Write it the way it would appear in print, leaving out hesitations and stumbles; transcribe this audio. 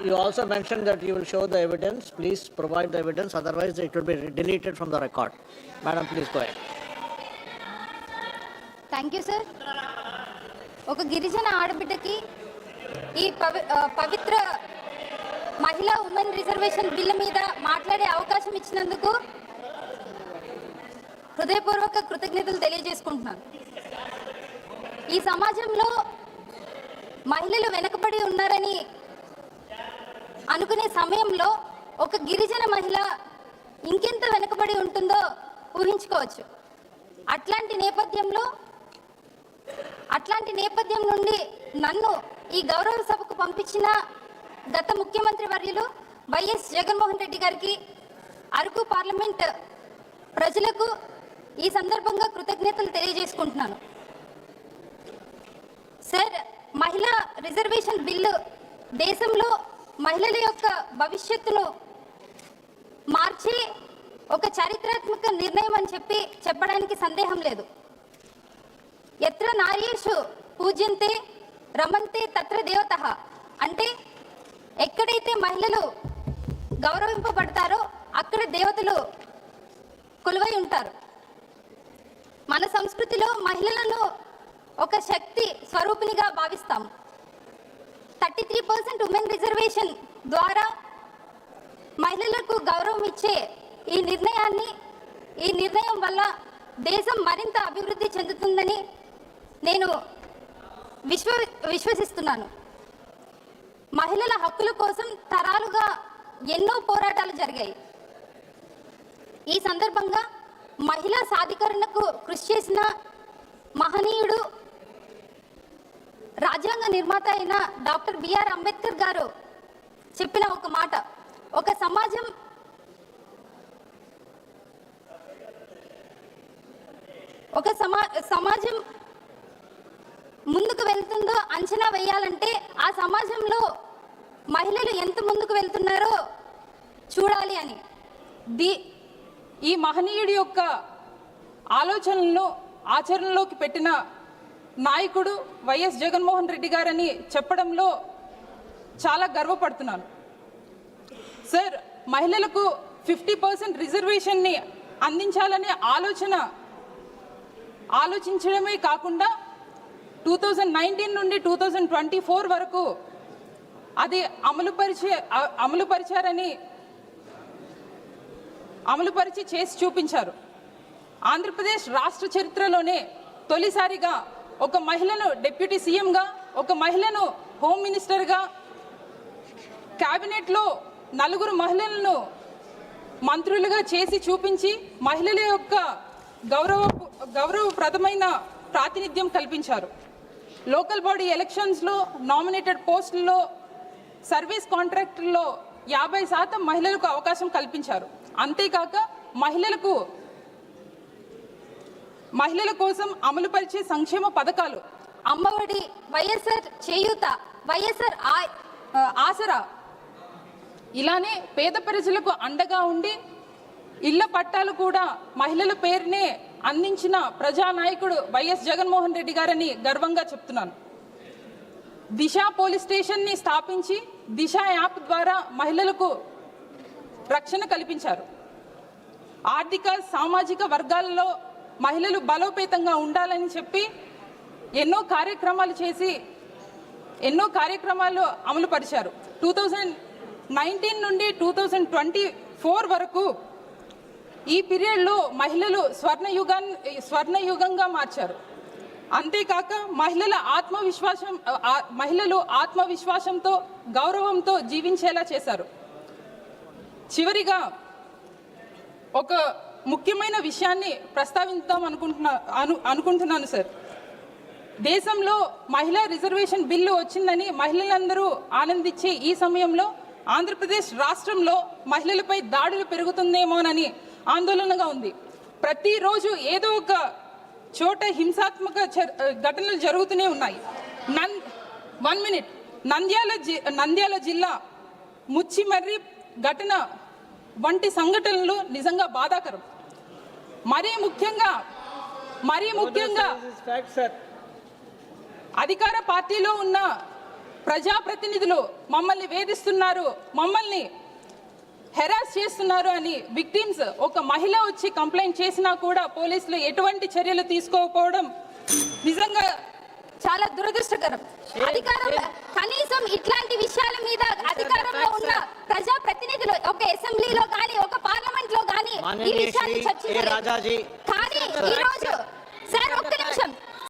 You also mentioned that you will show the evidence. Please provide the evidence, otherwise it will be deleted from the record. Madam, please go ahead. Thank you, sir. ఒక గిరిజన ఆడబిడ్డకి ఈ పవిత్ర మహిళా women reservation bill మీద మాట్లాడే అవకాశం ఇచ్చినందుకు హృదయపూర్వక కృతజ్ఞతలు తెలియజేసుకుంటున్నాను. ఈ సమాజంలో మహిళలు వెనుకబడి ఉన్నారని అనుకునే సమయంలో ఒక గిరిజన మహిళ ఇంకెంత వెనుకబడి ఉంటుందో ఊహించుకోవచ్చు. అట్లాంటి నేపథ్యం నుండి నన్ను ఈ గౌరవ సభకు పంపించిన గత ముఖ్యమంత్రి వర్యులు వైఎస్ జగన్మోహన్ రెడ్డి గారికి, అరకు పార్లమెంట్ ప్రజలకు ఈ సందర్భంగా కృతజ్ఞతలు తెలియజేసుకుంటున్నాను. సార్, మహిళా రిజర్వేషన్ బిల్లు దేశంలో మహిళల యొక్క భవిష్యత్తును మార్చే ఒక చారిత్రాత్మక నిర్ణయం అని చెప్పడానికి సందేహం లేదు. ఎత్ర నార్యేషు పూజ్యంతే రమంతే తత్ర దేవతః అంటే ఎక్కడైతే మహిళలు గౌరవింపబడతారో అక్కడ దేవతలు కొలువై ఉంటారు. మన సంస్కృతిలో మహిళలను ఒక శక్తి స్వరూపిణిగా భావిస్తాము. 33% ఉమెన్ రిజర్వేషన్ ద్వారా మహిళలకు గౌరవం ఇచ్చే ఈ నిర్ణయం వల్ల దేశం మరింత అభివృద్ధి చెందుతుందని నేను విశ్వసిస్తున్నాను. మహిళల హక్కుల కోసం తరాలుగా ఎన్నో పోరాటాలు జరిగాయి. ఈ సందర్భంగా మహిళా సాధికారణకు కృషి చేసిన మహనీయుడు రాజ్యాంగ నిర్మాత అయిన డాక్టర్ బిఆర్ అంబేద్కర్ గారు చెప్పిన ఒక మాట, ఒక సమాజం ముందుకు వెళ్తుందో అంచనా వేయాలంటే ఆ సమాజంలో మహిళలు ఎంత ముందుకు వెళ్తున్నారో చూడాలి అని. ఈ మహనీయుడి యొక్క ఆలోచనలను ఆచరణలోకి పెట్టిన నాయకుడు వైఎస్ జగన్మోహన్ రెడ్డి గారని చెప్పడంలో చాలా గర్వపడుతున్నాను. సార్, మహిళలకు 50% రిజర్వేషన్ని అందించాలనే ఆలోచించడమే కాకుండా 2019 నుండి 2024 వరకు అది అమలుపరిచి చేసి చూపించారు. ఆంధ్రప్రదేశ్ రాష్ట్ర చరిత్రలోనే తొలిసారిగా ఒక మహిళను డిప్యూటీ సీఎంగా, ఒక మహిళను హోమ్ మినిస్టర్గా, క్యాబినెట్లో 4 మహిళలను మంత్రులుగా చేసి చూపించి మహిళల యొక్క గౌరవప్రదమైన ప్రాతినిధ్యం కల్పించారు. లోకల్ బాడీ ఎలక్షన్స్లో నామినేటెడ్ పోస్టుల్లో, సర్వీస్ కాంట్రాక్టుల్లో 50% మహిళలకు అవకాశం కల్పించారు. అంతేకాక మహిళల కోసం అమలుపరిచే సంక్షేమ పథకాలు అమ్మఒడి, వైఎస్ఆర్ చేయూత, వైఎస్ఆర్ ఆసరా, ఇలానే పేద ప్రజలకు అండగా ఉండి ఇళ్ల పట్టాలు కూడా మహిళల పేరునే అందించిన ప్రజానాయకుడు వైఎస్ జగన్మోహన్ రెడ్డి గారని గర్వంగా చెప్తున్నాను. దిశ పోలీస్ స్టేషన్ని స్థాపించి దిశ యాప్ ద్వారా మహిళలకు రక్షణ కల్పించారు. ఆర్థిక సామాజిక వర్గాలలో మహిళలు బలోపేతంగా ఉండాలని చెప్పి ఎన్నో కార్యక్రమాలు అమలుపరిచారు. 2019 నుండి 2024 వరకు ఈ పీరియడ్లో స్వర్ణయుగంగా మార్చారు. అంతేకాక మహిళలు ఆత్మవిశ్వాసంతో గౌరవంతో జీవించేలా చేశారు. చివరిగా ఒక ముఖ్యమైన విషయాన్ని ప్రస్తావిద్దాం అనుకుంటున్నాను సార్. దేశంలో మహిళా రిజర్వేషన్ బిల్లు వచ్చిందని మహిళలందరూ ఆనందించే ఈ సమయంలో ఆంధ్రప్రదేశ్ రాష్ట్రంలో మహిళలపై దాడులు పెరుగుతుందేమోనని ఆందోళనగా ఉంది. ప్రతిరోజు ఏదో ఒక చోట హింసాత్మక ఘటనలు జరుగుతూనే ఉన్నాయి. 1 మినిట్. నంద్యాల జిల్లా ముచ్చిమర్రి ఘటన వంటి సంఘటనలు నిజంగా బాధాకరం. మరీ ముఖ్యంగా అధికార పార్టీలో ఉన్న ప్రజాప్రతినిధులు మమ్మల్ని వేధిస్తున్నారు, మమ్మల్ని హెరాస్ చేస్తున్నారు అని విక్టిమ్స్ ఒక మహిళ వచ్చి కంప్లైంట్ చేసినా కూడా పోలీసులు ఎటువంటి చర్యలు తీసుకోకపోవడం నిజంగా చాలా దురదృష్టకరం. అధికారంలో కనీసం ఇట్లాంటి విషయాల మీద అధికారంలో ఉన్న ప్రజా ప్రతినిధులు ఒక అసెంబ్లీలో కానీ ఒక పార్లమెంట్ లో కానీ ఈ విషయాన్ని చర్చించలేదు. కానీ ఈ రోజు